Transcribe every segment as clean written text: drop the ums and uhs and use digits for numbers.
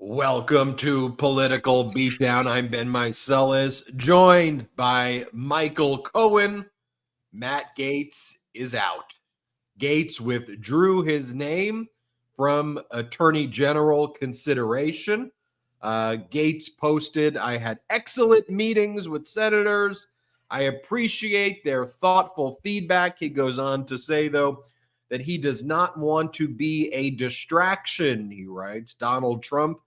Welcome to Political Beatdown. I'm Ben Meiselas, joined by Michael Cohen. Matt Gaetz is out. Gaetz withdrew his name from Attorney General consideration. Gaetz posted, "I had excellent meetings with senators. I appreciate their thoughtful feedback." He goes on to say, though, that he does not want to be a distraction, he writes. Donald Trump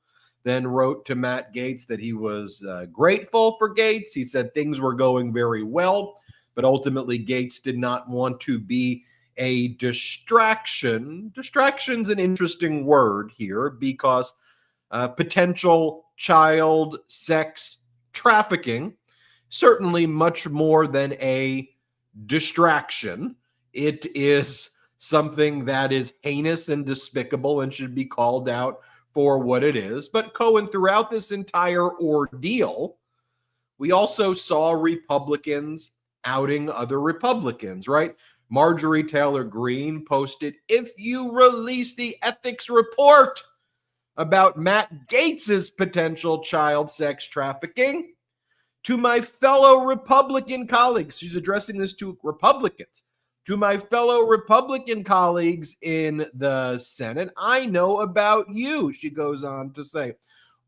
then wrote to Matt Gaetz that he was grateful for Gaetz. He said things were going very well, but ultimately Gaetz did not want to be a distraction. Distraction's an interesting word here because potential child sex trafficking, certainly much more than a distraction. It is something that is heinous and despicable and should be called out for what it is. But Cohen, throughout this entire ordeal, we also saw Republicans outing other Republicans, right? Marjorie Taylor Greene posted, "If you release the ethics report about Matt Gaetz's potential child sex trafficking to my fellow Republican colleagues," she's addressing this to Republicans, "to my fellow Republican colleagues in the Senate, I know about you," she goes on to say.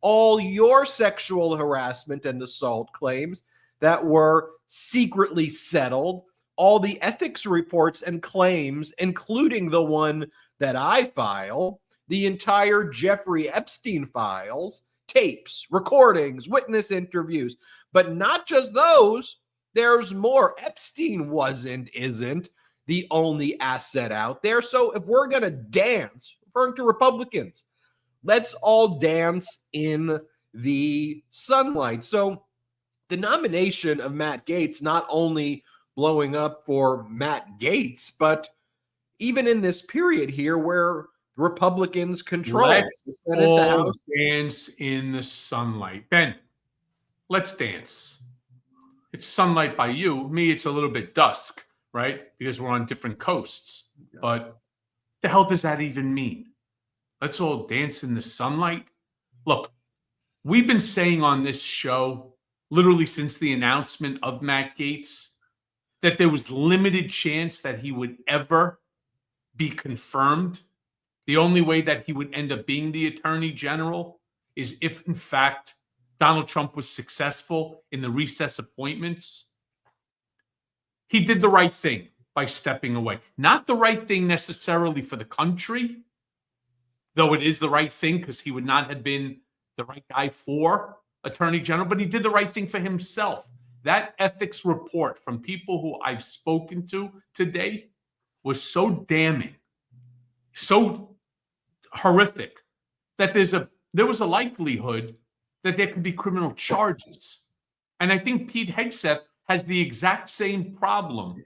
"All your sexual harassment and assault claims that were secretly settled, all the ethics reports and claims, including the one that I filed, the entire Jeffrey Epstein files, tapes, recordings, witness interviews, but not just those, there's more. Epstein isn't the only asset out there. So if we're going to dance," referring to Republicans, "let's all dance in the sunlight." So the nomination of Matt Gaetz not only blowing up for Matt Gaetz, but even in this period here where Republicans control Let's the Senate, the House. Dance in the sunlight. Ben, let's dance. It's sunlight by you. Me, it's a little bit dusk, right? Because we're on different coasts. But the hell does that even mean? Let's all dance in the sunlight? Look, we've been saying on this show, literally since the announcement of Matt Gaetz, that there was limited chance that he would ever be confirmed. The only way that he would end up being the Attorney General is if, in fact, Donald Trump was successful in the recess appointments. He did the right thing by stepping away. Not the right thing necessarily for the country, though it is the right thing because he would not have been the right guy for Attorney General, but he did the right thing for himself. That ethics report from people who I've spoken to today was so damning, so horrific, that there was a likelihood that there could be criminal charges. And I think Pete Hegseth has the exact same problem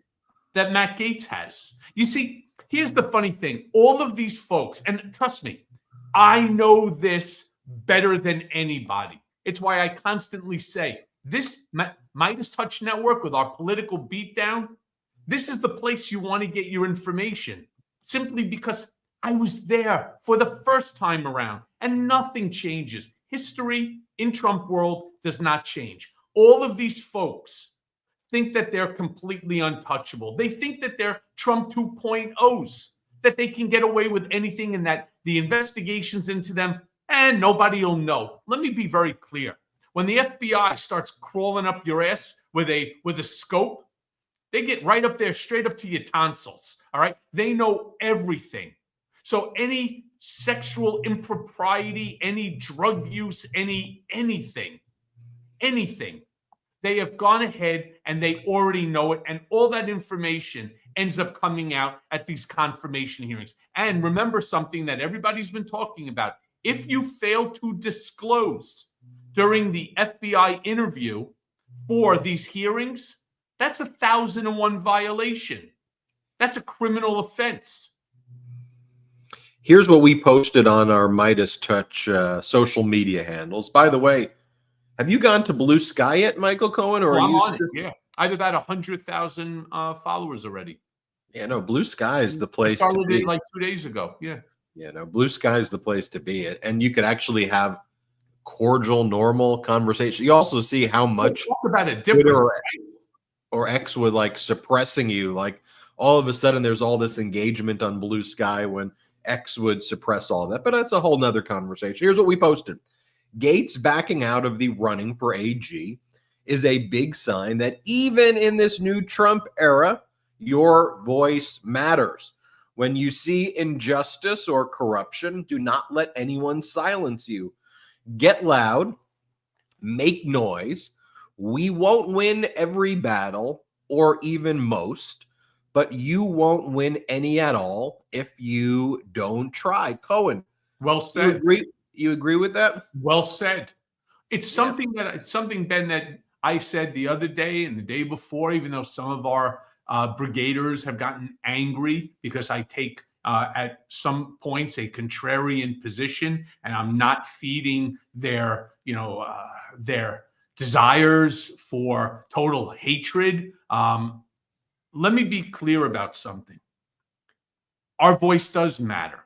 that Matt Gaetz has. You see, here's the funny thing. All of these folks, and trust me, I know this better than anybody. It's why I constantly say, this Midas Touch Network with our Political Beatdown, this is the place you want to get your information, simply because I was there for the first time around, and nothing changes. History in Trump world does not change. All of these folks think that they're completely untouchable. They think that they're Trump 2.0s, that they can get away with anything and that the investigations into them, and nobody will know. Let me be very clear. When the FBI starts crawling up your ass with a scope, they get right up there, straight up to your tonsils, all right? They know everything. So any sexual impropriety, any drug use, anything, they have gone ahead and they already know it. And all that information ends up coming out at these confirmation hearings. And remember something that everybody's been talking about. If you fail to disclose during the FBI interview for these hearings, that's a 1,001 violation. That's a criminal offense. Here's what we posted on our Midas Touch social media handles. By the way, have you gone to Blue Sky yet, Michael Cohen? Or I'm are you on it, yeah. I have about 100,000 followers already. Yeah, no, Blue Sky is the place to be. Started like 2 days ago, yeah. Yeah, no, Blue Sky is the place to be. And you could actually have cordial, normal conversation. You also see how much talk about it Twitter differently. or X would like suppressing you. Like all of a sudden there's all this engagement on Blue Sky when X would suppress all that. But that's a whole nother conversation. Here's what we posted. Gaetz backing out of the running for AG is a big sign that even in this new Trump era, your voice matters. When you see injustice or corruption, do not let anyone silence you. Get loud, make noise. We won't win every battle or even most, but you won't win any at all if you don't try. Cohen, Well you said. agree? You agree with that? Well said. It's something Ben, that I said the other day and the day before, even though some of our brigaders have gotten angry because I take at some points a contrarian position and I'm not feeding their desires for total hatred. Let me be clear about something. Our voice does matter.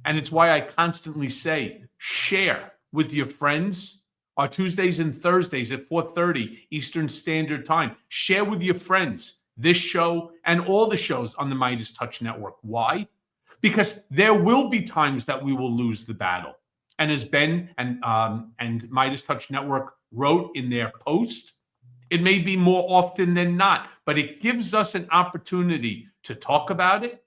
And it's why I constantly say, share with your friends. Our Tuesdays and Thursdays at 4:30 Eastern Standard Time. Share with your friends this show and all the shows on the Midas Touch Network. Why? Because there will be times that we will lose the battle. And as Ben and Midas Touch Network wrote in their post, it may be more often than not, but it gives us an opportunity to talk about it,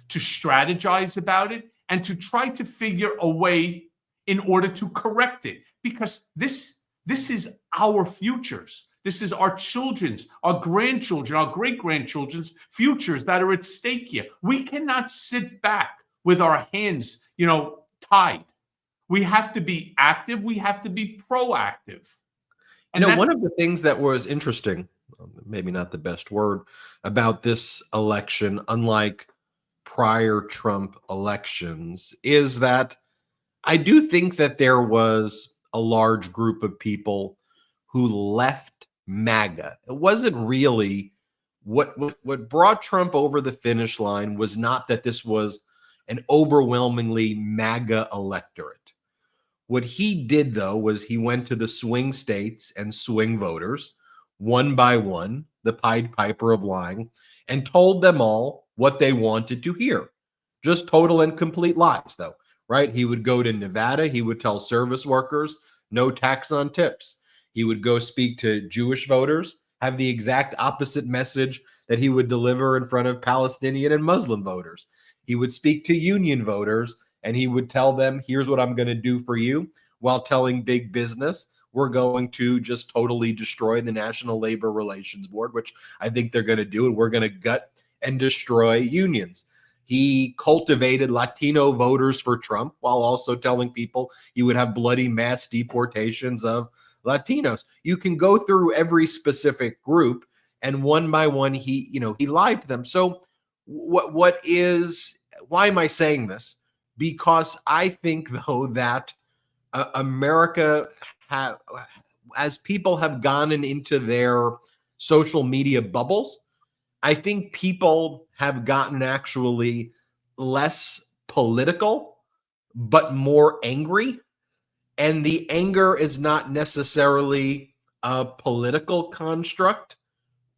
to strategize about it, and to try to figure a way in order to correct it. Because this is our futures. This is our children's, our grandchildren, our great-grandchildren's futures that are at stake here. We cannot sit back with our hands, tied. We have to be active. We have to be proactive. And one of the things that was interesting, maybe not the best word, about this election, unlike prior Trump elections, is that I do think that there was a large group of people who left MAGA. It wasn't really what brought Trump over the finish line was not that this was an overwhelmingly MAGA electorate. What he did, though, was he went to the swing states and swing voters, one by one, the Pied Piper of lying, and told them all what they wanted to hear. Just total and complete lies, though, right? He would go to Nevada. He would tell service workers, no tax on tips. He would go speak to Jewish voters, have the exact opposite message that he would deliver in front of Palestinian and Muslim voters. He would speak to union voters, and he would tell them, here's what I'm going to do for you, while telling big business, we're going to just totally destroy the National Labor Relations Board, which I think they're going to do, and we're going to gut and destroy unions. He cultivated Latino voters for Trump while also telling people he would have bloody mass deportations of Latinos. You can go through every specific group, and one by one, he lied to them. So why am I saying this? Because I think, though, that America, as people have gone into their social media bubbles, I think people have gotten actually less political, but more angry. And the anger is not necessarily a political construct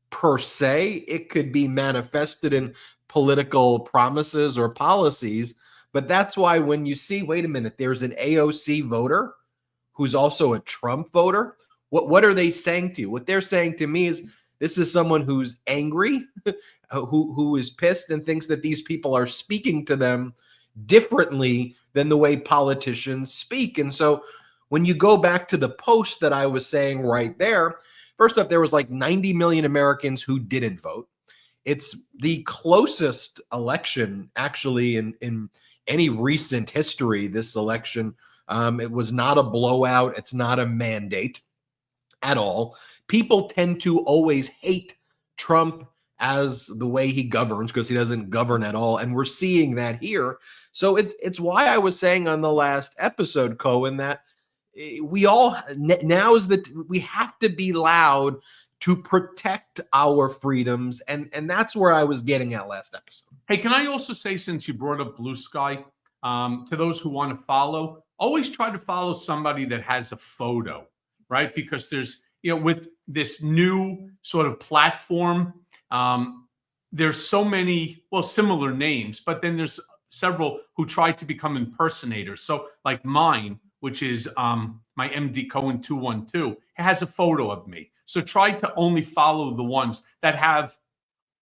per se. It could be manifested in political promises or policies. But that's why when you see, wait a minute, there's an AOC voter who's also a Trump voter. What are they saying to you? What they're saying to me is this is someone who's angry, who is pissed and thinks that these people are speaking to them differently than the way politicians speak. And so when you go back to the post that I was saying right there, first up, there was like 90 million Americans who didn't vote. It's the closest election actually in any recent history, this election. It was not a blowout. It's not a mandate at all. People tend to always hate Trump as the way he governs because he doesn't govern at all. And we're seeing that here. So it's why I was saying on the last episode, Cohen, that we have to be loud to protect our freedoms. And that's where I was getting at last episode. Hey, can I also say, since you brought up Blue Sky, to those who want to follow, always try to follow somebody that has a photo, right? Because there's, with this new sort of platform, there's so many, similar names, but then there's several who try to become impersonators. So like mine, which is my MD Cohen 212, it has a photo of me. So try to only follow the ones that have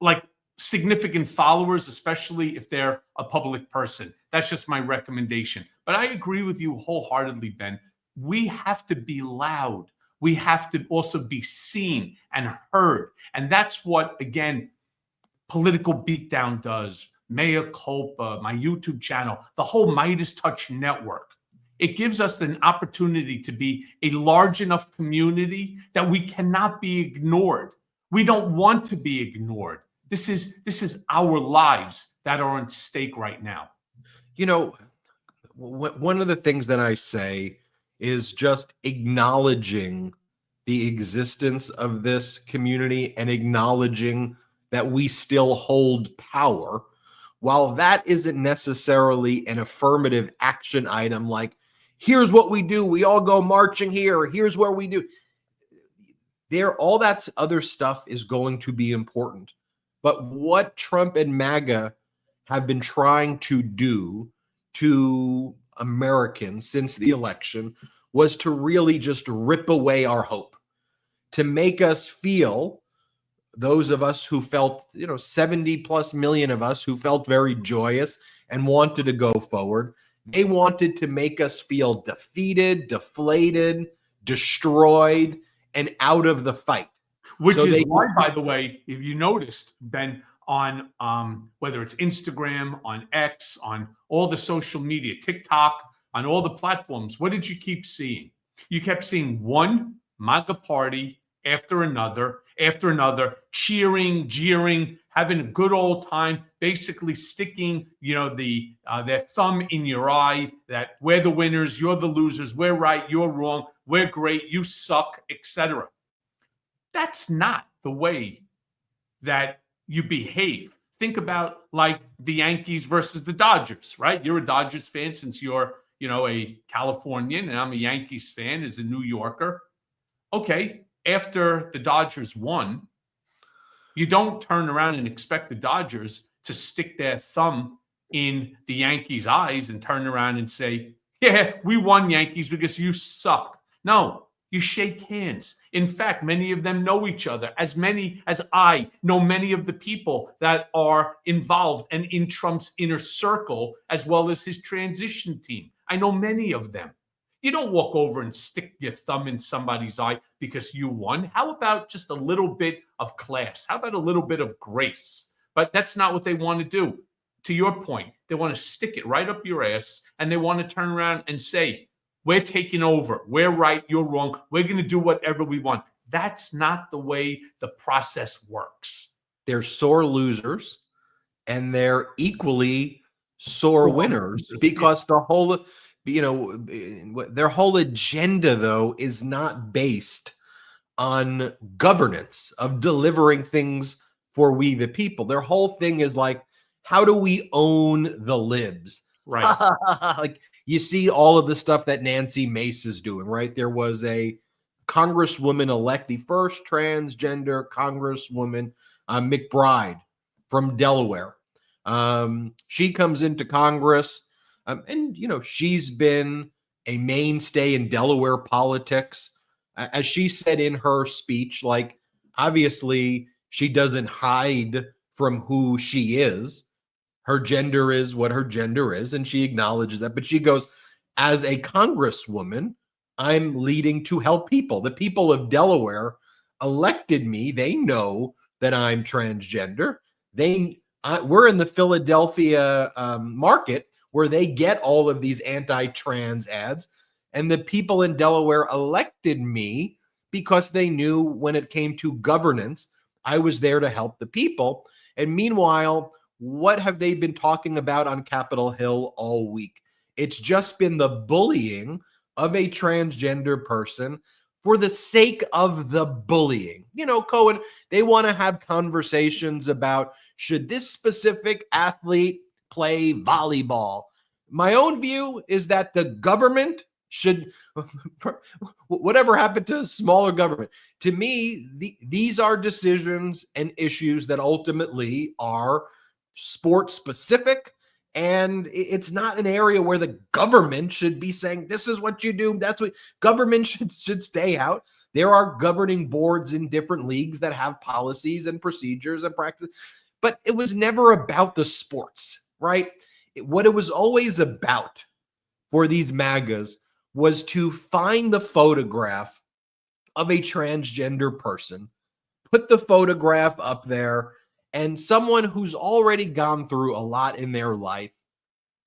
like significant followers, especially if they're a public person. That's just my recommendation. But I agree with you wholeheartedly, Ben. We have to be loud. We have to also be seen and heard. And that's what, again, Political Beatdown does, Mea Culpa, my YouTube channel, the whole Midas Touch network. It gives us an opportunity to be a large enough community that we cannot be ignored. We don't want to be ignored. This is our lives that are at stake right now. One of the things that I say is just acknowledging the existence of this community and acknowledging that we still hold power. While that isn't necessarily an affirmative action item, like, here's what we do, we all go marching here, here's where we do. All that other stuff is going to be important. But what Trump and MAGA have been trying to do to Americans since the election was to really just rip away our hope, to make us feel, those of us who felt, 70 plus million of us who felt very joyous and wanted to go forward. They wanted to make us feel defeated, deflated, destroyed, and out of the fight. Which is why, by the way, if you noticed, Ben, on whether it's Instagram, on X, on all the social media, TikTok, on all the platforms, what did you keep seeing? You kept seeing one MAGA party after another, cheering, jeering, having a good old time, basically sticking, their thumb in your eye that we're the winners, you're the losers, we're right, you're wrong, we're great, you suck, etc. That's not the way that you behave. Think about like the Yankees versus the Dodgers, right? You're a Dodgers fan since you're, a Californian, and I'm a Yankees fan as a New Yorker. Okay, after the Dodgers won, you don't turn around and expect the Dodgers to stick their thumb in the Yankees' eyes and turn around and say, yeah, we won, Yankees, because you suck. No, you shake hands. In fact, many of them know each other, as many as I know many of the people that are involved and in Trump's inner circle, as well as his transition team. I know many of them. You don't walk over and stick your thumb in somebody's eye because you won. How about just a little bit of class? How about a little bit of grace? But that's not what they want to do. To your point, they want to stick it right up your ass, and they want to turn around and say, we're taking over. We're right. You're wrong. We're going to do whatever we want. That's not the way the process works. They're sore losers, and they're equally sore winners, because the whole, their whole agenda, though, is not based on governance, of delivering things for we the people. Their whole thing is like, how do we own the libs? Right. Like, you see all of the stuff that Nancy Mace is doing, right? There was a congresswoman-elect, the first transgender congresswoman, McBride from Delaware. She comes into Congress, and, she's been a mainstay in Delaware politics. As she said in her speech, like, obviously she doesn't hide from who she is. Her gender is what her gender is, and she acknowledges that. But she goes, as a congresswoman, I'm leading to help people. The people of Delaware elected me. They know that I'm transgender. We're in the Philadelphia market where they get all of these anti-trans ads. And the people in Delaware elected me because they knew when it came to governance, I was there to help the people. And meanwhile, what have they been talking about on Capitol Hill all week? It's just been the bullying of a transgender person for the sake of the bullying. Cohen, they want to have conversations about, should this specific athlete play volleyball? My own view is that the government should, whatever happened to smaller government? To me, these are decisions and issues that ultimately are sport specific. And it's not an area where the government should be saying, this is what you do. That's what government should stay out. There are governing boards in different leagues that have policies and procedures and practice, but it was never about the sports, right? What it was always about for these MAGAs was to find the photograph of a transgender person, put the photograph up there, and someone who's already gone through a lot in their life,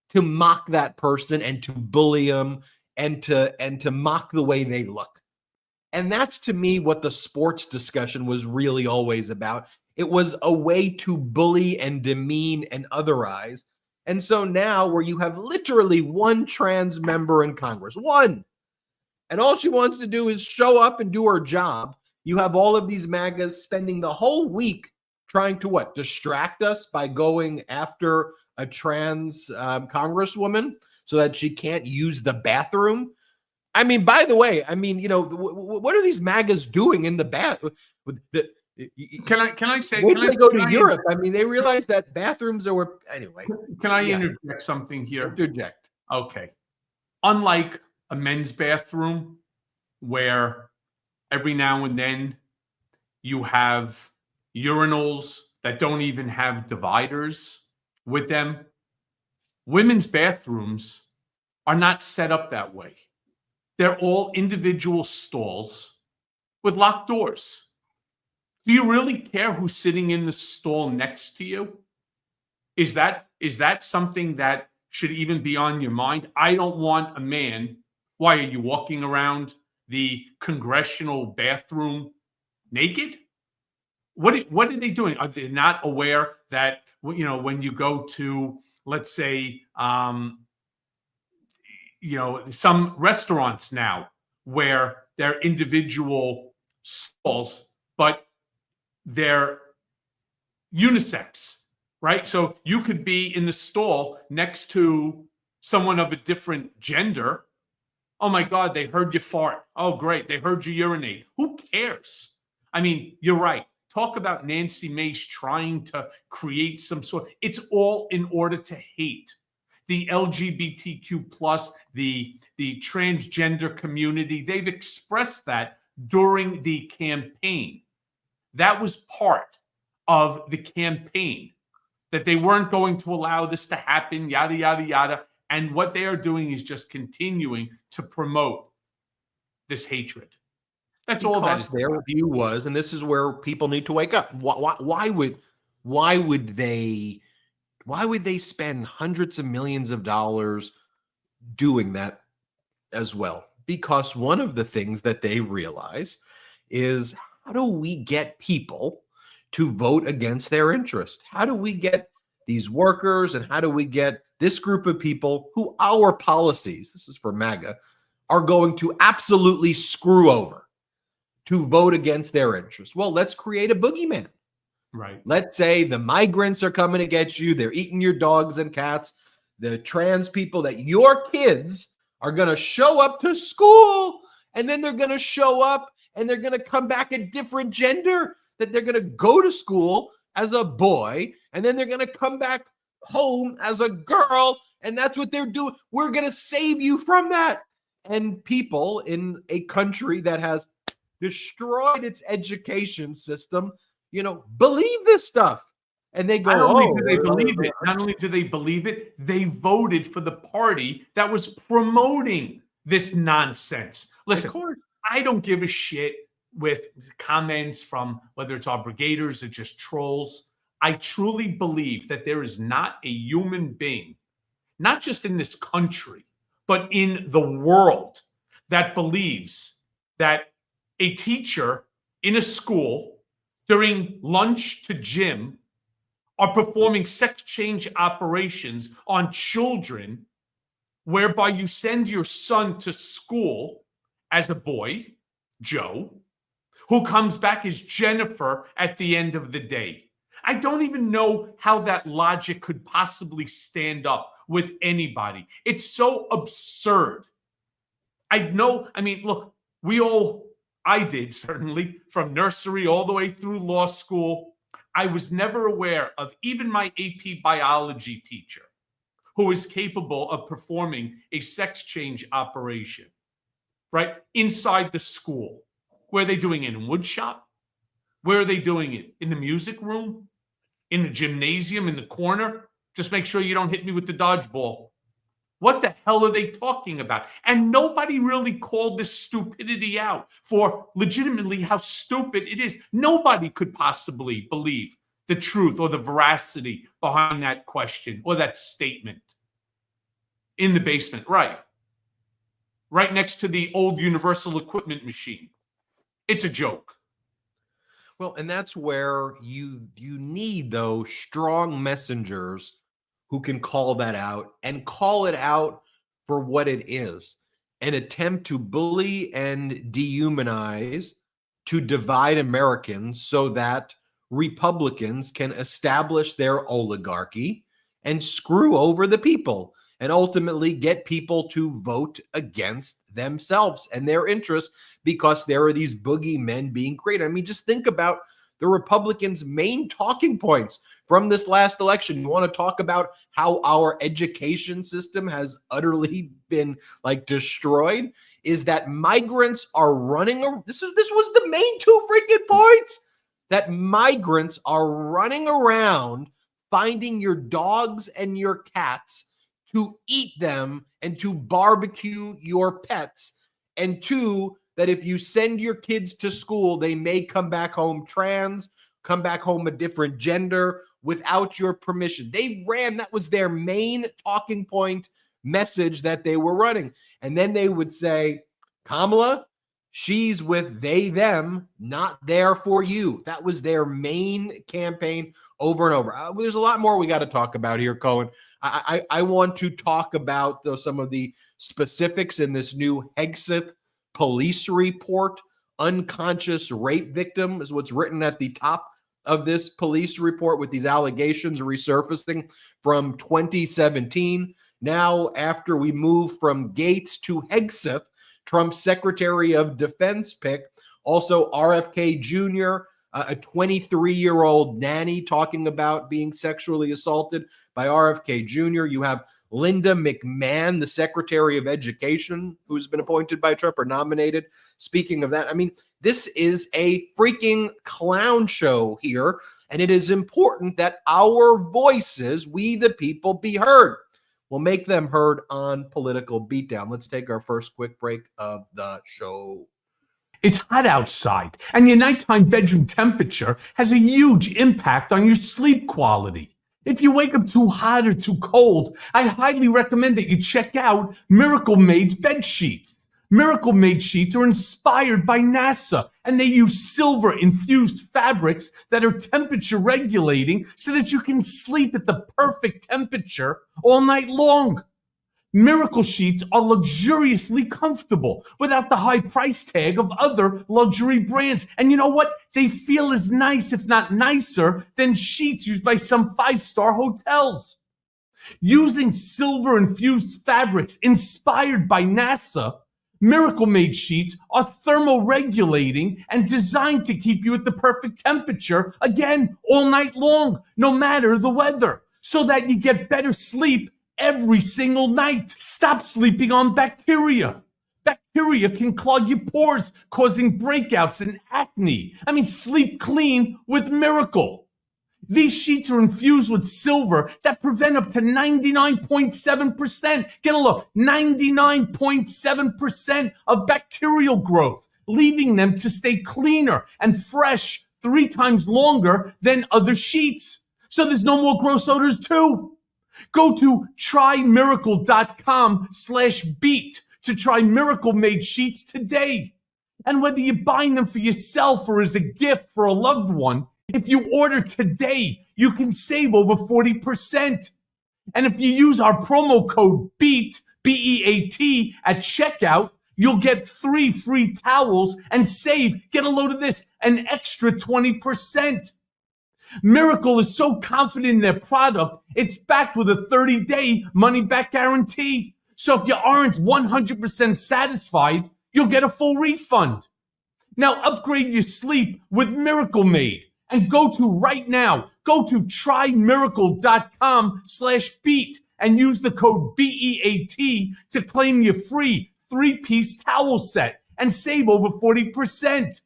to mock that person and to bully them and to mock the way they look. And that's, to me, what the sports discussion was really always about. It was a way to bully and demean and otherize. And so now, where you have literally one trans member in Congress, one, and all she wants to do is show up and do her job, you have all of these MAGAs spending the whole week trying to what? Distract us by going after a trans congresswoman so that she can't use the bathroom. I mean, by the way, I mean, you know, what are these MAGAs doing in the bathroom? Can I say? When they go to Europe, I mean, they realize that bathrooms are anyway. Can I interject something here? Interject. Okay. Unlike a men's bathroom, where every now and then you have urinals that don't even have dividers with them, women's bathrooms are not set up that way. They're all individual stalls with locked doors. Do you really care who's sitting in the stall next to you? Is that something that should even be on your mind? I don't want a man. Why are you walking around the congressional bathroom naked? What are they doing? Are they not aware that, you know, when you go to, let's say, you know, some restaurants now where they're individual stalls, but they're unisex, right? So you could be in the stall next to someone of a different gender. Oh my God, they heard you fart. Oh, great. They heard you urinate. Who cares? I mean, you're right. Talk about Nancy Mace trying to create some sort. It's all in order to hate the LGBTQ plus, the transgender community. They've expressed that during the campaign. That was part of the campaign, that they weren't going to allow this to happen, yada, yada, yada. And what they are doing is just continuing to promote this hatred. That's all that is. Their view was, and this is where people need to wake up. Why would they spend hundreds of millions of dollars doing that as well? Because one of the things that they realize is, how do we get people to vote against their interest? How do we get these workers, and how do we get this group of people who our policies, this is for MAGA, are going to absolutely screw over, to vote against their interest? Well, let's create a boogeyman. Right. Let's say the migrants are coming to get you. They're eating your dogs and cats. The trans people, that your kids are going to show up to school, and then they're going to show up and they're going to come back a different gender, that they're going to go to school as a boy, and then they're going to come back home as a girl. And that's what they're doing. We're going to save you from that. And people in a country that has destroyed its education system, you know, believe this stuff. And they go, not only do they believe it, they voted for the party that was promoting this nonsense. Listen, I don't give a shit with comments from whether it's our brigaders or just trolls. I truly believe that there is not a human being, not just in this country, but in the world, that believes that a teacher in a school during lunch to gym are performing sex change operations on children, whereby you send your son to school as a boy, Joe, who comes back as Jennifer at the end of the day. I don't even know how that logic could possibly stand up with anybody. It's so absurd. Look, I did certainly, from nursery all the way through law school. I was never aware of even my AP biology teacher who is capable of performing a sex change operation, right, inside the school. Where are they doing it? In wood shop? Where are they doing it? In the music room? In the gymnasium? In the corner? Just make sure you don't hit me with the dodgeball. What the hell are they talking about? And nobody really called this stupidity out for legitimately how stupid it is. Nobody could possibly believe the truth or the veracity behind that question or that statement. In the basement, right next to the old universal equipment machine. It's a joke. Well, and that's where you need those strong messengers who can call that out and call it out for what it is, an attempt to bully and dehumanize, to divide Americans so that Republicans can establish their oligarchy and screw over the people and ultimately get people to vote against themselves and their interests because there are these boogeymen being created. I mean, just think about the Republicans' main talking points from this last election. You want to talk about how our education system has utterly been destroyed? Is that migrants are running? This was the main two freaking points, that migrants are running around finding your dogs and your cats to eat them and to barbecue your pets. And two, that if you send your kids to school, they may come back home trans, come back home a different gender without your permission. That was their main talking point message that they were running. And then they would say, Kamala, she's with they, them, not there for you. That was their main campaign over and over. There's a lot more we got to talk about here, Cohen. I want to talk about some of the specifics in this new Hegseth police report. Unconscious rape victim is what's written at the top of this police report, with these allegations resurfacing from 2017. Now, after we move from Gaetz to Hegseth, Trump's Secretary of Defense pick, also RFK Jr., a 23-year-old nanny talking about being sexually assaulted by RFK Jr. You have Linda McMahon, the Secretary of Education, who's been appointed by Trump or nominated. Speaking of that, I mean, this is a freaking clown show here, and it is important that our voices, we the people, be heard. We'll make them heard on Political Beatdown. Let's take our first quick break of the show. It's hot outside, and your nighttime bedroom temperature has a huge impact on your sleep quality. If you wake up too hot or too cold, I highly recommend that you check out Miracle Made's bed sheets. Miracle Made sheets are inspired by NASA, and they use silver-infused fabrics that are temperature regulating so that you can sleep at the perfect temperature all night long. Miracle sheets are luxuriously comfortable without the high price tag of other luxury brands. And you know what? They feel as nice, if not nicer, than sheets used by some five-star hotels. Using silver-infused fabrics inspired by NASA, Miracle Made sheets are thermoregulating and designed to keep you at the perfect temperature, again, all night long, no matter the weather, so that you get better sleep every single night. Stop sleeping on bacteria. Bacteria can clog your pores, causing breakouts and acne. Sleep clean with Miracle. These sheets are infused with silver that prevent up to 99.7%. Get a look, 99.7% of bacterial growth, leaving them to stay cleaner and fresh 3 times longer than other sheets. So there's no more gross odors too. Go to trymiracle.com/beat to try Miracle Made sheets today. And whether you're buying them for yourself or as a gift for a loved one, if you order today, you can save over 40%. And if you use our promo code BEAT, B-E-A-T, at checkout, you'll get 3 free towels and save, get a load of this, an extra 20%. Miracle is so confident in their product, it's backed with a 30-day money-back guarantee. So if you aren't 100% satisfied, you'll get a full refund. Now upgrade your sleep with Miracle Made and go to trymiracle.com/beat and use the code BEAT to claim your free 3-piece towel set and save over 40%.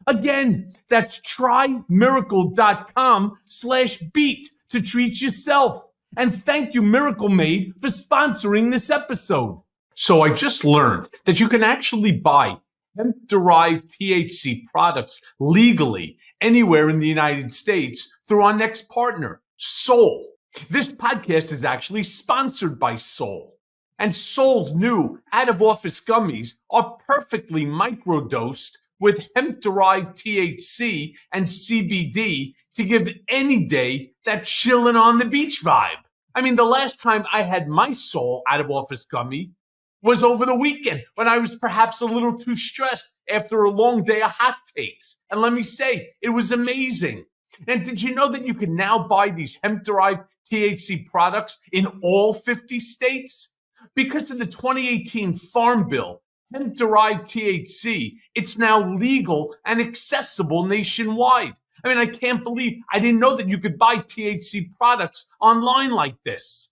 Again, that's trymiracle.com/beat to treat yourself. And thank you, Miracle Made, for sponsoring this episode. So I just learned that you can actually buy hemp-derived THC products legally anywhere in the United States through our next partner, Soul. This podcast is actually sponsored by Soul. And Soul's new out-of-office gummies are perfectly microdosed with hemp-derived THC and CBD to give any day that chillin' on the beach vibe. I mean, the last time I had my Soul out-of-office gummy was over the weekend when I was perhaps a little too stressed after a long day of hot takes. And let me say, it was amazing. And did you know that you can now buy these hemp-derived THC products in all 50 states? Because of the 2018 Farm Bill, hemp-derived THC, it's now legal and accessible nationwide. I mean, I can't believe I didn't know that you could buy THC products online like this.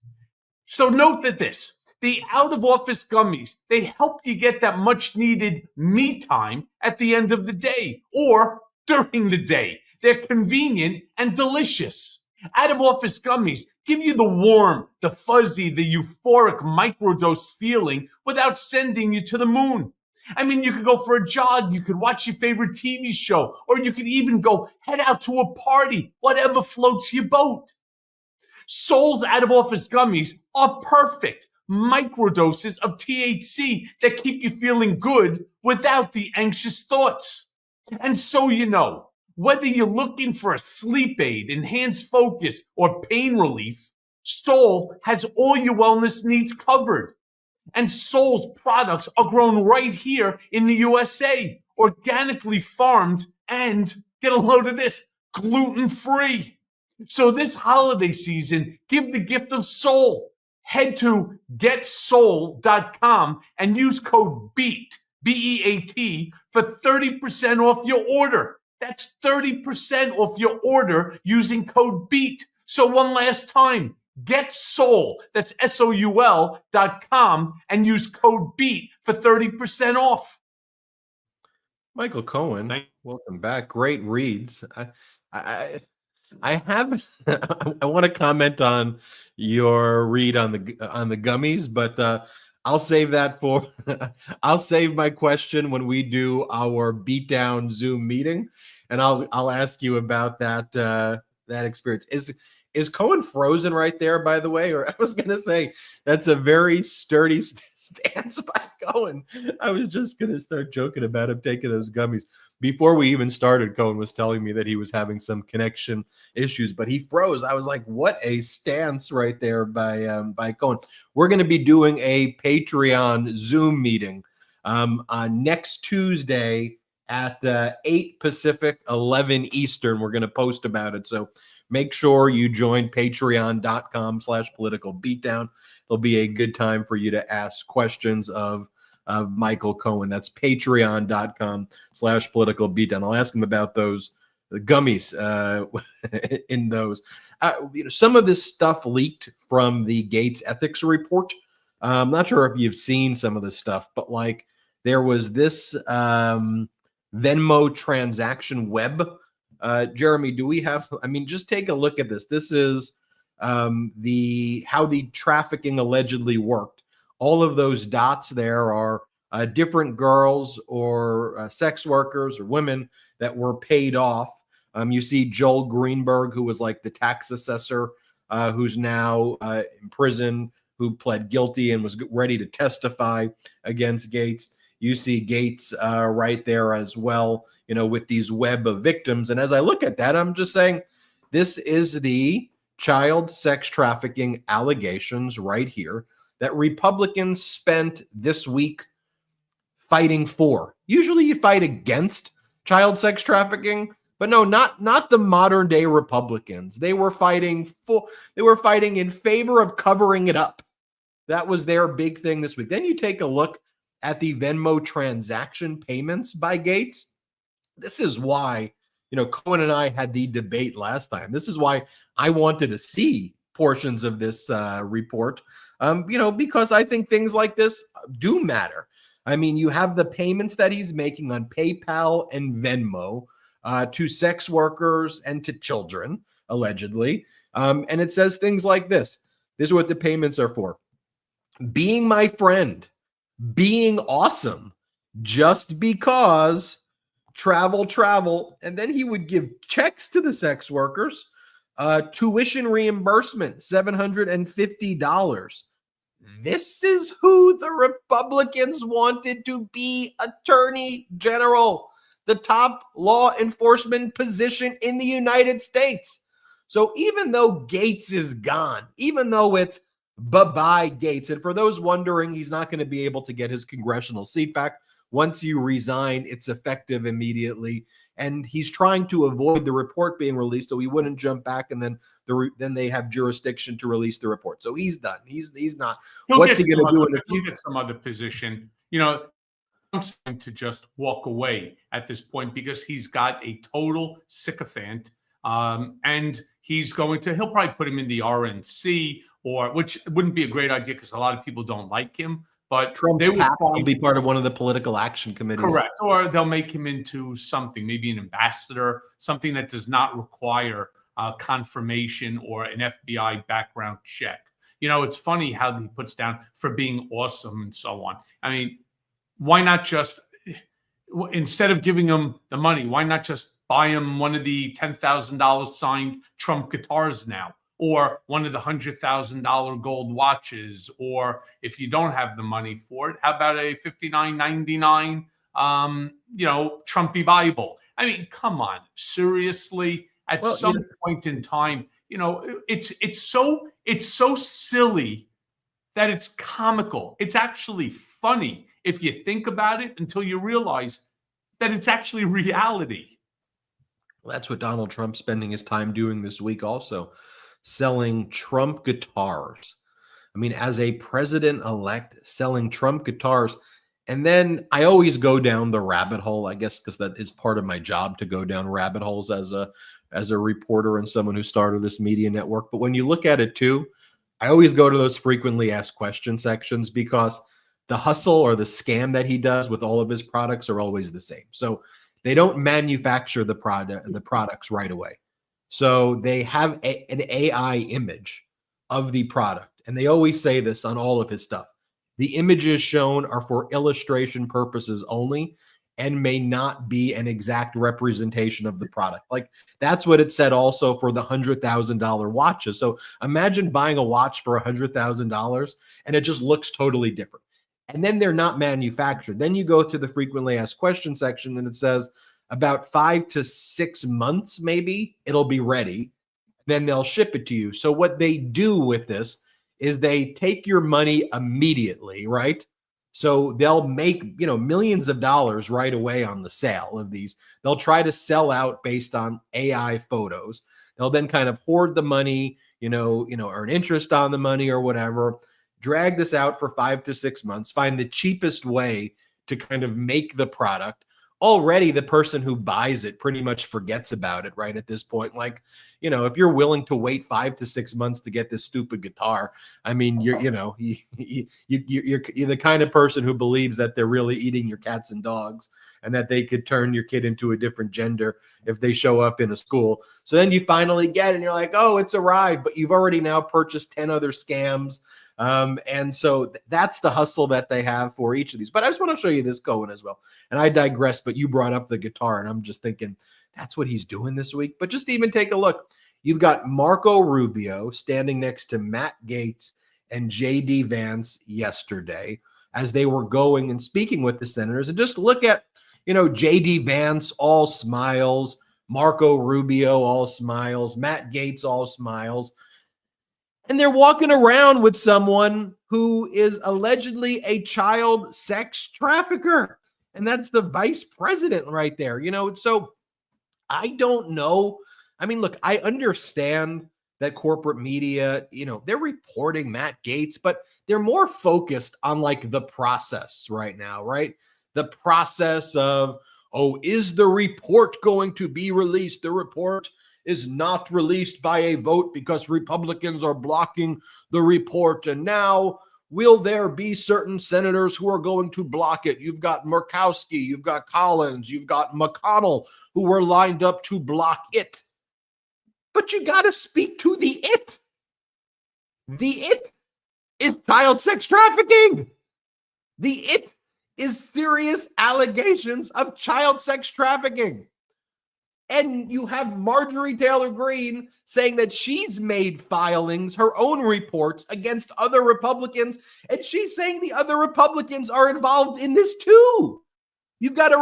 So note that the out-of-office gummies, they help you get that much-needed me time at the end of the day or during the day. They're convenient and delicious. Out-of-office gummies give you the warm, the fuzzy, the euphoric microdose feeling without sending you to the moon. I mean, you could go for a jog, you could watch your favorite TV show, or you could even go head out to a party, whatever floats your boat. Soul's out-of-office gummies are perfect microdoses of THC that keep you feeling good without the anxious thoughts. And so you know, whether you're looking for a sleep aid, enhanced focus, or pain relief, Soul has all your wellness needs covered. And Soul's products are grown right here in the USA, organically farmed, and, get a load of this, gluten-free. So this holiday season, give the gift of Soul. Head to getsoul.com and use code BEAT, B-E-A-T, for 30% off your order. That's 30% off your order using code BEAT. So one last time, get Soul, that's SOUL.com, and use code BEAT for 30% off. Michael Cohen, welcome back. Great reads. I have I want to comment on your read on the gummies, but I'll save that for I'll save my question when we do our beatdown Zoom meeting, and I'll ask you about that experience. Is Cohen frozen right there, by the way? Or I was going to say, that's a very sturdy stance by Cohen. I was just going to start joking about him taking those gummies. Before we even started, Cohen was telling me that he was having some connection issues, but he froze. I was like, what a stance right there by Cohen. We're going to be doing a Patreon Zoom meeting on next Tuesday at 8 Pacific, 11 Eastern. We're going to post about it. So make sure you join patreon.com/political beatdown. It'll be a good time for you to ask questions of Michael Cohen. That's patreon.com/political beatdown. I'll ask him about those gummies in those. Some of this stuff leaked from the Gaetz ethics report. I'm not sure if you've seen some of this stuff, but like there was this Venmo transaction web. Jeremy, do we have, I mean, just take a look at this. This is how the trafficking allegedly worked. All of those dots there are different girls or sex workers or women that were paid off. You see Joel Greenberg, who was like the tax assessor, who's now in prison, who pled guilty and was ready to testify against Gaetz. You see Gaetz right there as well, with these web of victims. And as I look at that, I'm just saying, this is the child sex trafficking allegations right here that Republicans spent this week fighting for. Usually you fight against child sex trafficking, But no, not the modern day Republicans. They were fighting in favor of covering it up. That was their big thing this week. Then you take a look at the Venmo transaction payments by Gaetz. This is why, Cohen and I had the debate last time. This is why I wanted to see portions of this report, because I think things like this do matter. I mean, you have the payments that he's making on PayPal and Venmo to sex workers and to children, allegedly. And it says things like this. This is what the payments are for. Being my friend, being awesome, just because, travel. And then he would give checks to the sex workers, tuition reimbursement, $750. This is who the Republicans wanted to be Attorney General, the top law enforcement position in the United States. So even though Gaetz is gone, even though it's bye-bye Gaetz, and for those wondering, he's not going to be able to get his congressional seat back. Once you resign, it's effective immediately. And he's trying to avoid the report being released so he wouldn't jump back, and then they have jurisdiction to release the report. So he's done. He's not. What's he going to do in the future? He'll get some other position. I'm saying to just walk away at this point because he's got a total sycophant, and he'll probably put him in the RNC, which wouldn't be a great idea because a lot of people don't like him. But Trump's will be part of one of the political action committees. Correct. Or they'll make him into something, maybe an ambassador, something that does not require confirmation or an FBI background check. It's funny how he puts down for being awesome and so on. I mean, why not just, instead of giving him the money, why not just buy him one of the $10,000 signed Trump guitars now? Or one of the $100,000 gold watches, or if you don't have the money for it, how about a $59.99, Trumpy Bible? I mean, come on, seriously. At some point in time, it's so silly that it's comical. It's actually funny if you think about it until you realize that it's actually reality. Well, that's what Donald Trump's spending his time doing this week also. Selling Trump guitars. I mean, as a president-elect, selling Trump guitars. And then I always go down the rabbit hole, I guess, because that is part of my job, to go down rabbit holes as a reporter and someone who started this media network. But when you look at it too, I always go to those frequently asked question sections, because the hustle or the scam that he does with all of his products are always the same. So they don't manufacture the products right away. So they have an AI image of the product. And they always say this on all of his stuff. The images shown are for illustration purposes only and may not be an exact representation of the product. Like, that's what it said also for the $100,000 watches. So imagine buying a watch for $100,000 and it just looks totally different. And then they're not manufactured. Then you go to the frequently asked question section and it says, about 5 to 6 months, maybe it'll be ready. Then they'll ship it to you. So what they do with this is they take your money immediately, right? So they'll make, millions of dollars right away on the sale of these. They'll try to sell out based on AI photos. They'll then kind of hoard the money, earn interest on the money or whatever, drag this out for 5 to 6 months, find the cheapest way to kind of make the product. Already the person who buys it pretty much forgets about it right at this point. Like, if you're willing to wait 5 to 6 months to get this stupid guitar, I mean, you're the kind of person who believes that they're really eating your cats and dogs and that they could turn your kid into a different gender if they show up in a school. So then you finally get it and you're like, oh, it's arrived, but you've already now purchased 10 other scams. And so that's the hustle that they have for each of these. But I just want to show you this Cohen as well. And I digress, but you brought up the guitar and I'm just thinking that's what he's doing this week. But just even take a look. You've got Marco Rubio standing next to Matt Gaetz and J.D. Vance yesterday as they were going and speaking with the senators. And just look at, J.D. Vance, all smiles, Marco Rubio, all smiles, Matt Gaetz, all smiles. And they're walking around with someone who is allegedly a child sex trafficker. And that's the vice president right there. So I don't know. I mean, look, I understand that corporate media, they're reporting Matt Gaetz, but they're more focused on like the process right now, right? The process of, oh, is the report going to be released? The report is not released by a vote because Republicans are blocking the report. And now, will there be certain senators who are going to block it? You've got Murkowski, you've got Collins, you've got McConnell, who were lined up to block it. But you got to speak to the it. The it is child sex trafficking. The it is serious allegations of child sex trafficking. And you have Marjorie Taylor Greene saying that she's made filings, her own reports against other Republicans, and she's saying the other Republicans are involved in this too. You've got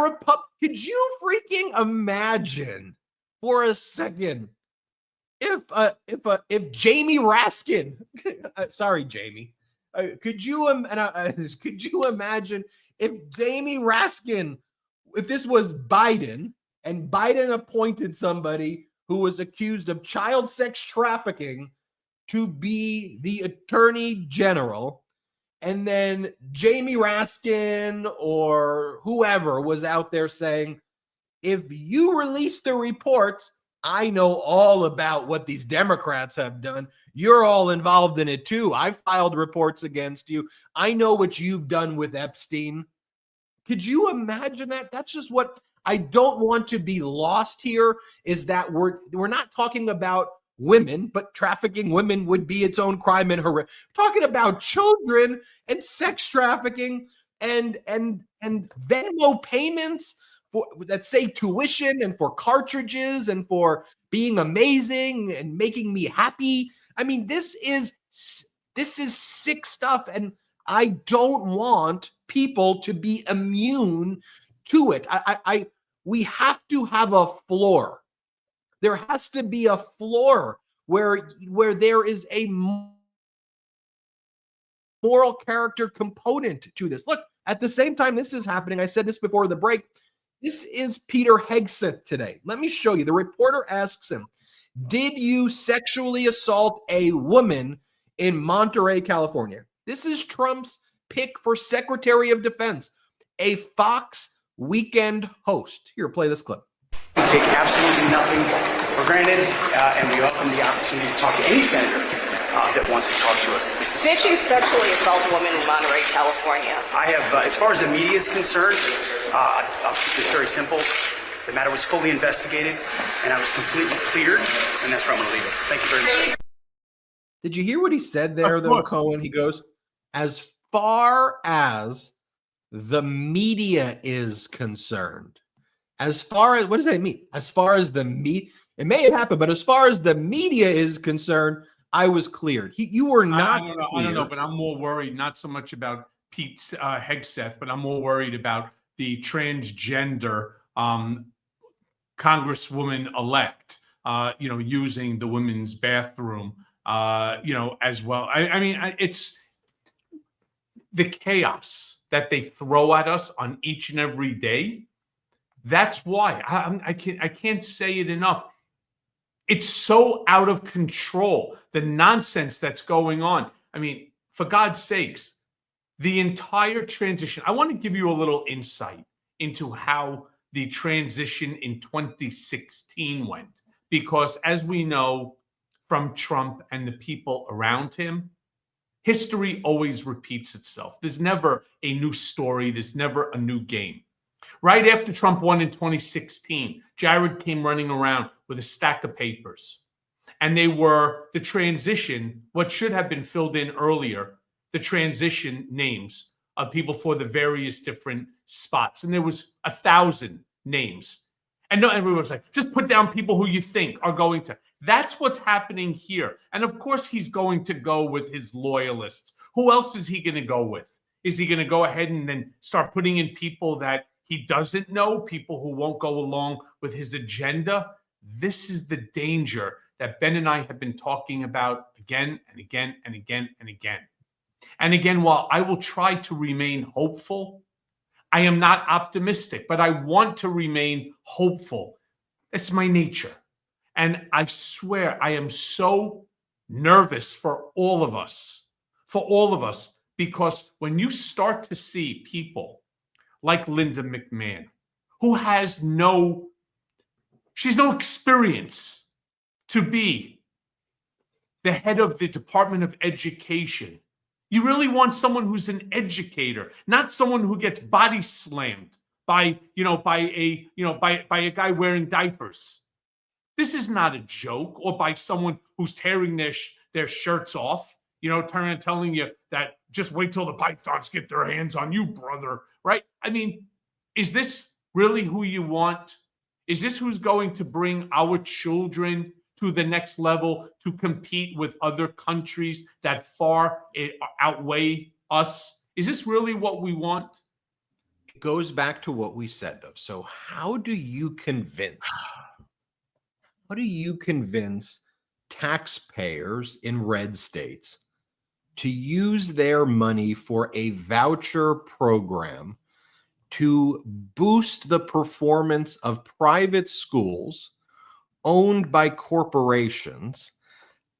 could you freaking imagine for a second if Jamie Raskin, sorry, Jamie, could you imagine if Jamie Raskin, if this was Biden and Biden appointed somebody who was accused of child sex trafficking to be the attorney general, and then Jamie Raskin or whoever was out there saying, if you release the reports, I know all about what these Democrats have done. You're all involved in it too. I've filed reports against you. I know what you've done with Epstein. Could you imagine that? That's just what I don't want to be lost here, is that we're not talking about women, but trafficking women would be its own crime and horror. Talking about children and sex trafficking and Venmo payments for, that say tuition and for cartridges and for being amazing and making me happy. I mean, this is sick stuff, and I don't want people to be immune to it. We have to have a floor. There has to be a floor where there is a moral character component to this. Look, at the same time this is happening, I said this before the break, this is Peter Hegseth today. Let me show you. The reporter asks him, did you sexually assault a woman in Monterey, California? This is Trump's pick for Secretary of Defense, a Fox weekend host. Here, play this clip. We take absolutely nothing for granted, and we welcome the opportunity to talk to any senator that wants to talk to us. Did you sexually assault a woman in Monterey, California? I have, as far as the media is concerned, I'll keep this very simple. The matter was fully investigated, and I was completely cleared, and that's where I'm going to leave it. Thank you very much. Did you hear what he said there, though, Cohen? He goes, as far as the media is concerned, as far as, what does that mean? As far as the media, it may have happened, but as far as the media is concerned, I was cleared. You were not cleared. I don't know, but I'm more worried, not so much about Pete Hegseth, but I'm more worried about the transgender Congresswoman-elect, using the women's bathroom, as well. I mean, it's the chaos that they throw at us on each and every day. That's why I can't say it enough. It's so out of control, the nonsense that's going on. I mean, for God's sakes, the entire transition. I want to give you a little insight into how the transition in 2016 went, because as we know from Trump and the people around him, history always repeats itself. There's never a new story. There's never a new game. Right after Trump won in 2016, Jared came running around with a stack of papers. And they were the transition, what should have been filled in earlier, the transition names of people for the various different spots. And there was 1,000 names. And no, everyone was like, just put down people who you think are going to. That's what's happening here. And of course, he's going to go with his loyalists. Who else is he going to go with? Is he going to go ahead and then start putting in people that he doesn't know, people who won't go along with his agenda? This is the danger that Ben and I have been talking about again and again and again and again. And again, while I will try to remain hopeful, I am not optimistic, but I want to remain hopeful It's my nature. And I swear I am so nervous for all of us, because when you start to see people like Linda McMahon, who has she's no experience to be the head of the Department of Education. You really want someone who's an educator, not someone who gets body slammed by a guy wearing diapers. This is not a joke, or by someone who's tearing their shirts off, turning and telling you that just wait till the pythons get their hands on you, brother, right? I mean, is this really who you want? Is this who's going to bring our children to the next level to compete with other countries that far outweigh us? Is this really what we want? It goes back to what we said, though. So how do you convince taxpayers in red states to use their money for a voucher program to boost the performance of private schools owned by corporations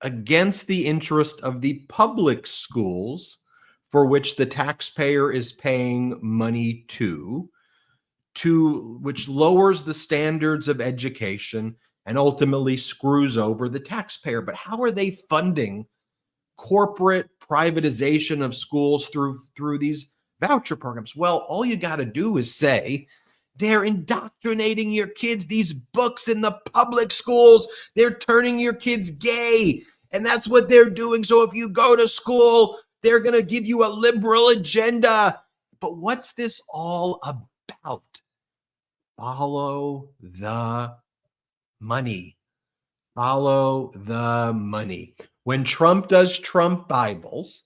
against the interest of the public schools for which the taxpayer is paying money to which lowers the standards of education and ultimately screws over the taxpayer? But how are they funding corporate privatization of schools through these voucher programs? Well, all you got to do is say, they're indoctrinating your kids, these books in the public schools. They're turning your kids gay. And that's what they're doing. So if you go to school, they're going to give you a liberal agenda. But what's this all about? Follow the money. Follow the money. When Trump does Trump Bibles,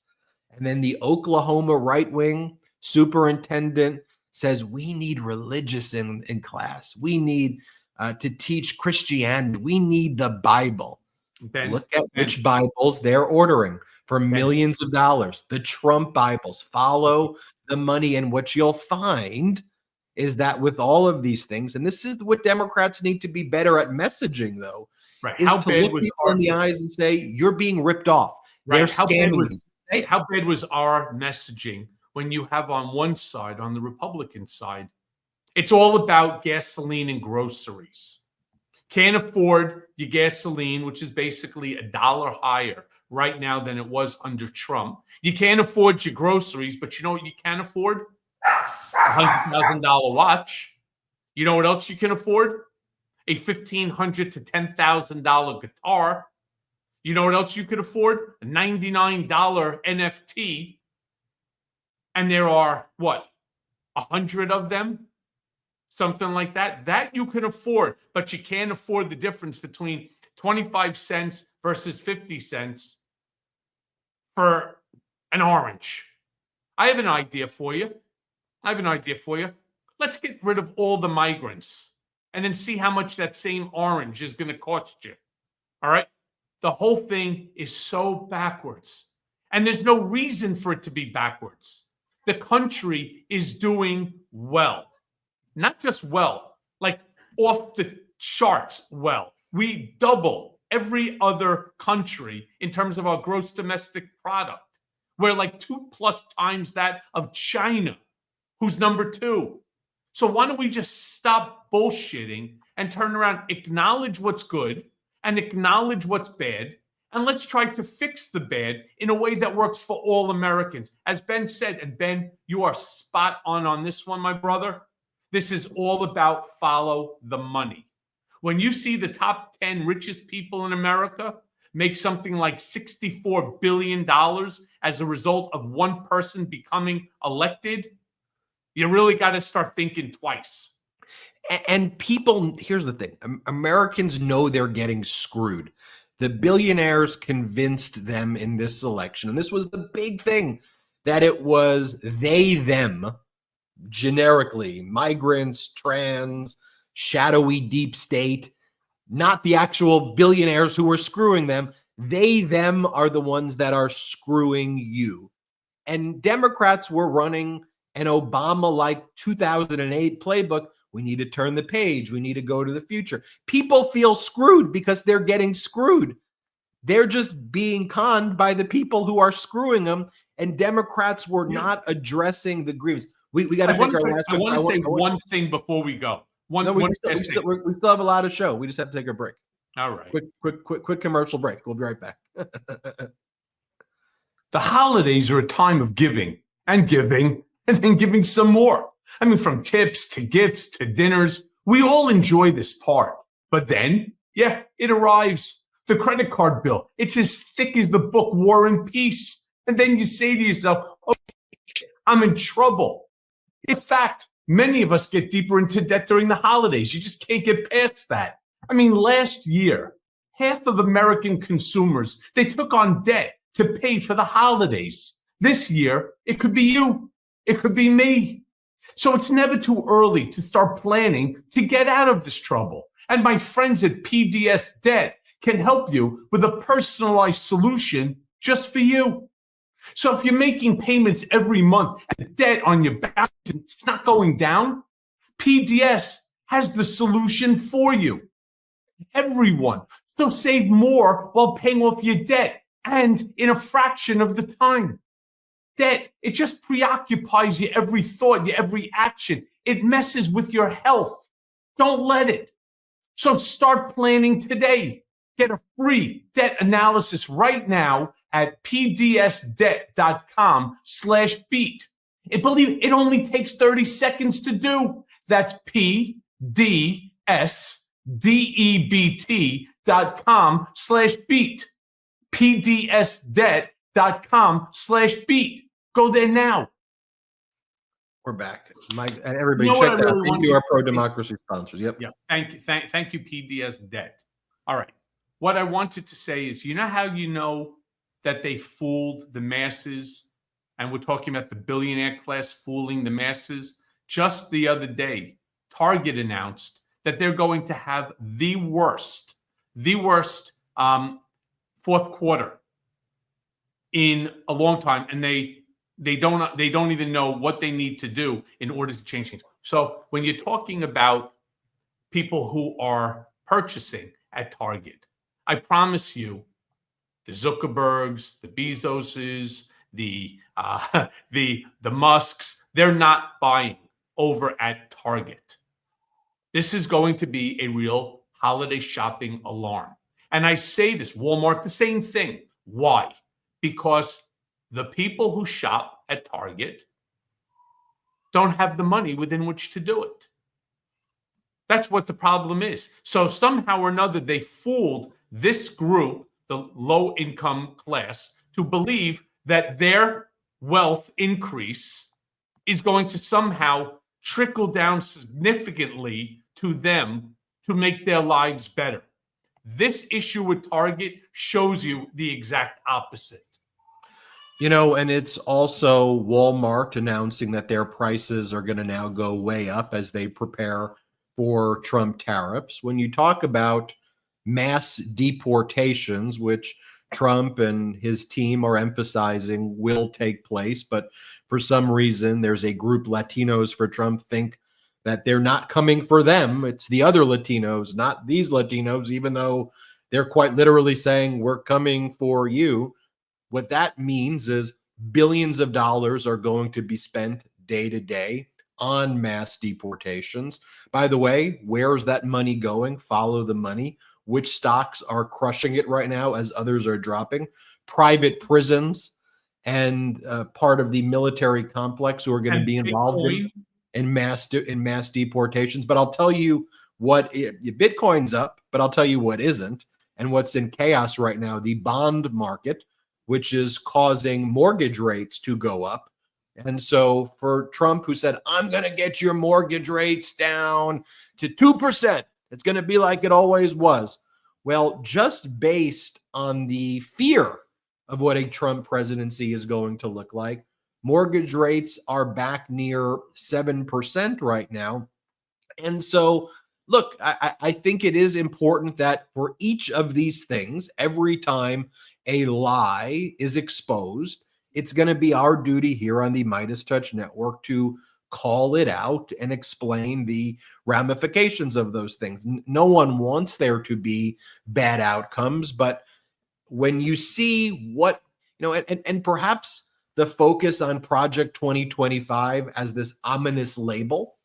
and then the Oklahoma right-wing superintendent says, we need religious in class. We need to teach Christianity. We need the Bible. Look at which Bibles they're ordering for millions of dollars. The Trump Bibles. Follow the money. And what you'll find is that with all of these things, and this is what Democrats need to be better at messaging, though, right? Is to look people in the eyes and say, you're being ripped off. Right. They're scamming you. How bad was our messaging when you have on one side, on the Republican side, it's all about gasoline and groceries. Can't afford your gasoline, which is basically $1 higher right now than it was under Trump. You can't afford your groceries, but you know what you can afford? A $100,000 watch. You know what else you can afford? A $1,500 to $10,000 guitar. You know what else you could afford? A $99 NFT. And there are, 100 of them? Something like that. That you can afford, but you can't afford the difference between 25 cents versus 50 cents for an orange. I have an idea for you. Let's get rid of all the migrants and then see how much that same orange is going to cost you. All right? The whole thing is so backwards. And there's no reason for it to be backwards. The country is doing well. Not just well, like off the charts well. We double every other country in terms of our gross domestic product. We're like 2+ times that of China, who's number 2. So why don't we just stop bullshitting and turn around, acknowledge what's good and acknowledge what's bad, and let's try to fix the bad in a way that works for all Americans. As Ben said, and Ben, you are spot on this one, my brother. This is all about follow the money. When you see the top 10 richest people in America make something like $64 billion as a result of one person becoming elected, you really got to start thinking twice. And people, here's the thing. Americans know they're getting screwed. The billionaires convinced them in this election. And this was the big thing, that it was they, them, generically, migrants, trans, shadowy deep state, not the actual billionaires who were screwing them. They, them are the ones that are screwing you. And Democrats were running an Obama-like 2008 playbook We need to turn the page. We need to go to the future. People feel screwed because they're getting screwed. They're just being conned by the people who are screwing them. And Democrats were not addressing the grievance. We got to take our last. I want to say one thing before we go. We still have a lot of show. We just have to take a break. All right. Quick commercial break. We'll be right back. The holidays are a time of giving and then giving some more. I mean, from tips to gifts to dinners, we all enjoy this part. But then, it arrives. The credit card bill. It's as thick as the book War and Peace. And then you say to yourself, oh, I'm in trouble. In fact, many of us get deeper into debt during the holidays. You just can't get past that. I mean, last year, half of American consumers, they took on debt to pay for the holidays. This year, it could be you. It could be me. So it's never too early to start planning to get out of this trouble. And my friends at PDS Debt can help you with a personalized solution just for you. So if you're making payments every month and debt on your balance, it's not going down, PDS has the solution for you. Everyone. So save more while paying off your debt and in a fraction of the time. Debt, it just preoccupies you every thought, your every action. It messes with your health. Don't let it. So start planning today. Get a free debt analysis right now at pdsdebt.com/beat. Believe it only takes 30 seconds to do. That's pdsdebt.com/beat. pdsdebt.com/beat. Go there now. We're back. Mike, and everybody check that out. Thank you, our pro-democracy sponsors. Yep. Thank you, PDS Debt. All right. What I wanted to say is, you know how you know that they fooled the masses? And we're talking about the billionaire class fooling the masses. Just the other day, Target announced that they're going to have the worst fourth quarter in a long time, and they don't even know what they need to do in order to change things. So when you're talking about people who are purchasing at Target, I promise you, the Zuckerbergs, the Bezoses, the Musks, they're not buying over at Target. This is going to be a real holiday shopping alarm. And I say this, Walmart, the same thing. Why? Because the people who shop at Target don't have the money within which to do it. That's what the problem is. So somehow or another, they fooled this group, the low-income class, to believe that their wealth increase is going to somehow trickle down significantly to them to make their lives better. This issue with Target shows you the exact opposite. You know, and it's also Walmart announcing that their prices are going to now go way up as they prepare for Trump tariffs. When you talk about mass deportations, which Trump and his team are emphasizing will take place, but for some reason there's a group, Latinos for Trump, think that they're not coming for them. It's the other Latinos, not these Latinos, even though they're quite literally saying we're coming for you. What that means is billions of dollars are going to be spent day to day on mass deportations. By the way, where's that money going? Follow the money. Which stocks are crushing it right now as others are dropping? Private prisons and part of the military complex who are going to be involved in mass deportations. But I'll tell you what, Bitcoin's up, but I'll tell you what isn't. And what's in chaos right now, the bond market, which is causing mortgage rates to go up. And so for Trump, who said, I'm going to get your mortgage rates down to 2%, it's going to be like it always was. Well, just based on the fear of what a Trump presidency is going to look like, mortgage rates are back near 7% right now. And so, look, I think it is important that for each of these things, every time a lie is exposed, it's going to be our duty here on the Midas Touch Network to call it out and explain the ramifications of those things. No one wants there to be bad outcomes, but when you see what, and perhaps the focus on Project 2025 as this ominous label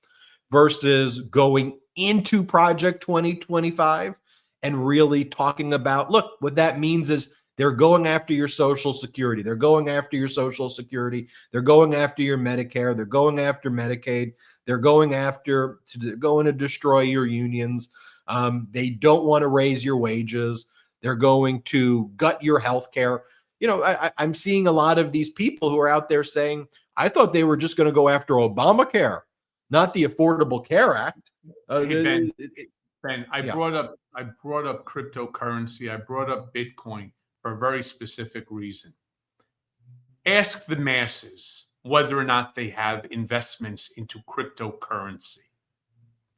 versus going into Project 2025 and really talking about, look, what that means is they're going after your Social Security. They're going after your Social Security. They're going after your Medicare. They're going after Medicaid. They're going to destroy your unions. They don't want to raise your wages. They're going to gut your health care. I'm seeing a lot of these people who are out there saying, I thought they were just going to go after Obamacare, not the Affordable Care Act. Hey, Ben, I brought up cryptocurrency. I brought up Bitcoin for a very specific reason. Ask the masses whether or not they have investments into cryptocurrency.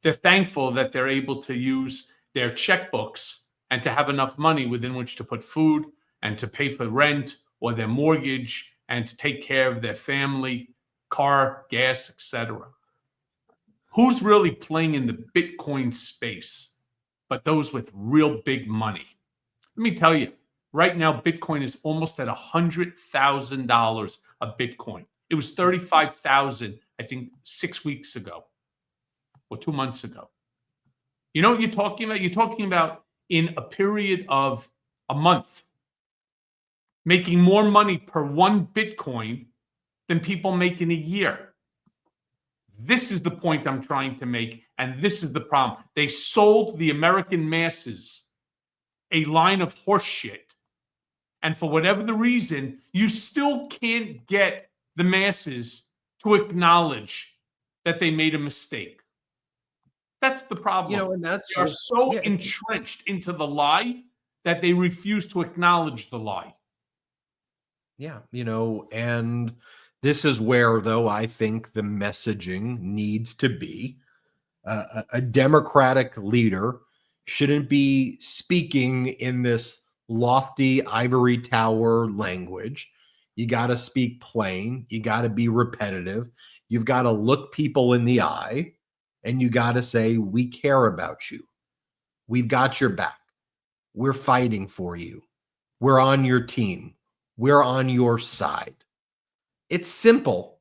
They're thankful that they're able to use their checkbooks and to have enough money within which to put food and to pay for rent or their mortgage and to take care of their family, car, gas, etc. Who's really playing in the Bitcoin space but those with real big money? Let me tell you, right now, Bitcoin is almost at $100,000 a Bitcoin. It was $35,000, I think, 6 weeks ago or 2 months ago. You know what you're talking about? You're talking about in a period of a month, making more money per one Bitcoin than people make in a year. This is the point I'm trying to make, and this is the problem. They sold the American masses a line of horse shit, and for whatever the reason, you still can't get the masses to acknowledge that they made a mistake. That's the problem. And they are so entrenched into the lie that they refuse to acknowledge the lie. Yeah, and this is where, though, I think the messaging needs to be. A Democratic leader shouldn't be speaking in this lofty ivory tower language. You got to speak plain. You got to be repetitive. You've got to look people in the eye, and you got to say, we care about you. We've got your back. We're fighting for you. We're on your team. We're on your side. It's simple,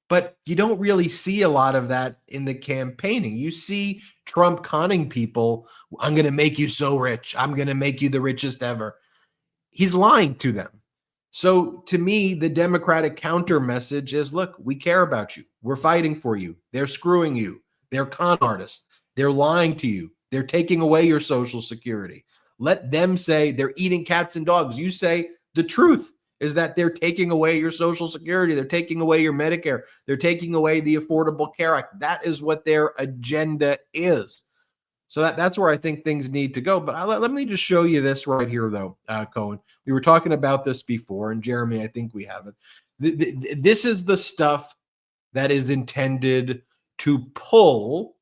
but you don't really see a lot of that in the campaigning. You see Trump conning people. I'm going to make you so rich. I'm going to make you the richest ever. He's lying to them. So to me, the Democratic counter message is, look, we care about you. We're fighting for you. They're screwing you. They're con artists. They're lying to you. They're taking away your Social Security. Let them say they're eating cats and dogs. You say the truth is that they're taking away your Social Security. They're taking away your Medicare. They're taking away the Affordable Care Act. That is what their agenda is. So that's where I think things need to go. But let me just show you this right here, though, Cohen. We were talking about this before, and Jeremy, I think we have it. This is the stuff that is intended to pull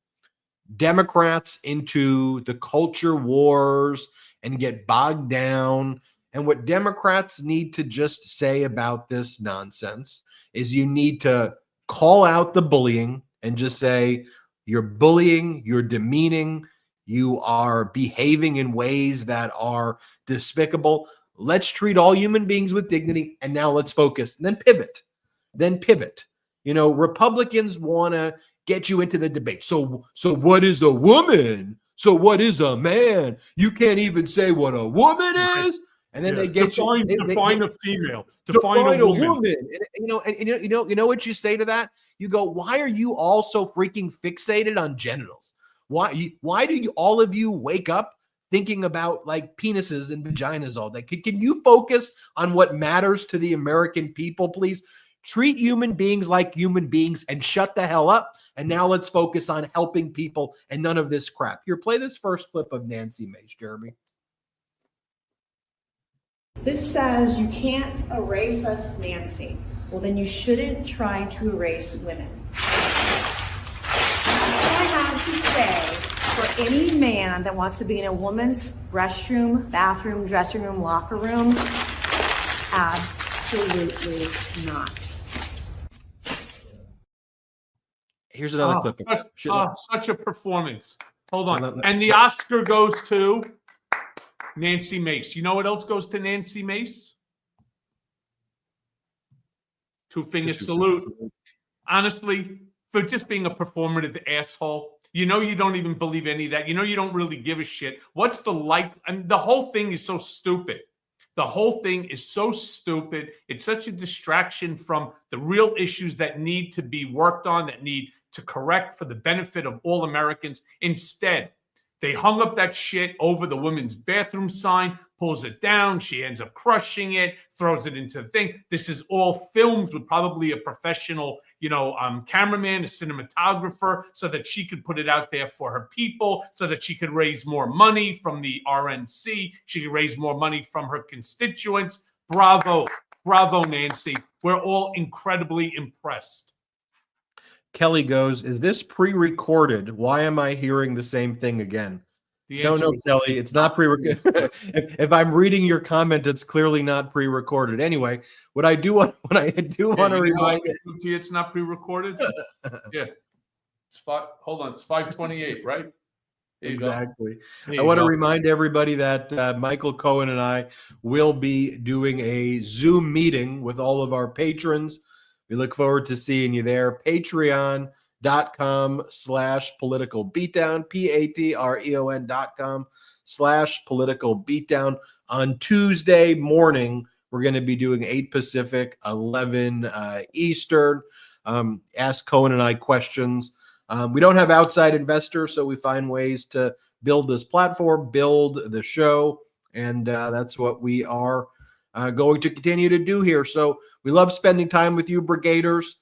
Democrats into the culture wars and get bogged down. And what Democrats need to just say about this nonsense is you need to call out the bullying and just say, you're bullying, you're demeaning, you are behaving in ways that are despicable. Let's treat all human beings with dignity, and now let's focus. And then pivot. Republicans want to get you into the debate. So what is a woman? So what is a man? You can't even say what a woman is. And then they get define a female. Define a woman. And you know what you say to that? You go, why are you all so freaking fixated on genitals? Why do all of you wake up thinking about like penises and vaginas all day? Can you focus on what matters to the American people, please? Treat human beings like human beings and shut the hell up. And now let's focus on helping people and none of this crap. Here, play this first clip of Nancy Mace, Jeremy. This says you can't erase us, Nancy. Well, then you shouldn't try to erase women. I have to say, for any man that wants to be in a woman's restroom, bathroom, dressing room, locker room, absolutely not. Here's another clip. Such a performance. Hold on. And the Oscar goes to Nancy Mace. You know what else goes to Nancy Mace? Two-finger salute. Honestly, for just being a performative asshole. You know you don't even believe any of that. You know you don't really give a shit. What's the like? I mean, the whole thing is so stupid. The whole thing is so stupid. It's such a distraction from the real issues that need to be worked on, that need to correct for the benefit of all Americans. Instead, they hung up that shit over the women's bathroom sign, pulls it down. She ends up crushing it, throws it into the thing. This is all filmed with probably a professional, cameraman, a cinematographer, so that she could put it out there for her people, so that she could raise more money from the RNC. She could raise more money from her constituents. Bravo. Bravo, Nancy. We're all incredibly impressed. Kelly goes, is this pre-recorded? Why am I hearing the same thing again? No, Kelly, it's not pre-recorded. if I'm reading your comment, it's clearly not pre-recorded. Anyway, what I do want to remind you, it's not pre-recorded. Yeah, hold on, it's 5:28, right? Exactly. I want to remind everybody that Michael Cohen and I will be doing a Zoom meeting with all of our patrons. We look forward to seeing you there. Patreon.com/political beatdown, patreon.com/political beatdown. On Tuesday morning, we're going to be doing 8 Pacific, 11 Eastern. Ask Cohen and I questions. We don't have outside investors, so we find ways to build this platform, build the show, and that's what we are going to continue to do here. So we love spending time with you, Brigaders.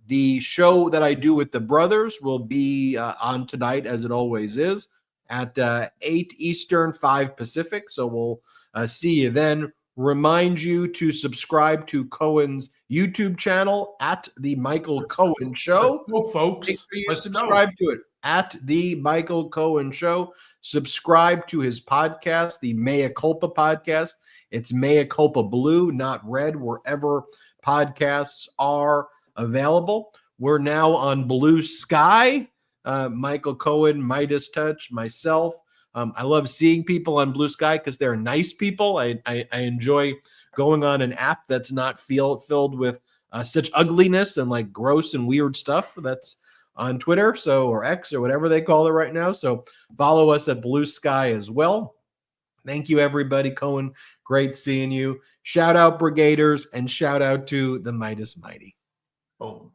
The show that I do with the brothers will be on tonight, as it always is, at 8 Eastern, 5 Pacific. So we'll see you then. Remind you to subscribe to Cohen's YouTube channel at The Michael Cohen Show. Let's go, folks. Make sure you subscribe to it at The Michael Cohen Show. Subscribe to his podcast, the Mea Culpa podcast. It's Mea Culpa Blue, not red, wherever podcasts are available. We're now on Blue Sky. Michael Cohen, Midas Touch, myself. I love seeing people on Blue Sky because they're nice people. I enjoy going on an app that's not filled with such ugliness and like gross and weird stuff that's on Twitter, or X or whatever they call it right now. So follow us at Blue Sky as well. Thank you, everybody. Cohen, great seeing you. Shout out Brigaders and shout out to the Midas Mighty. Oh.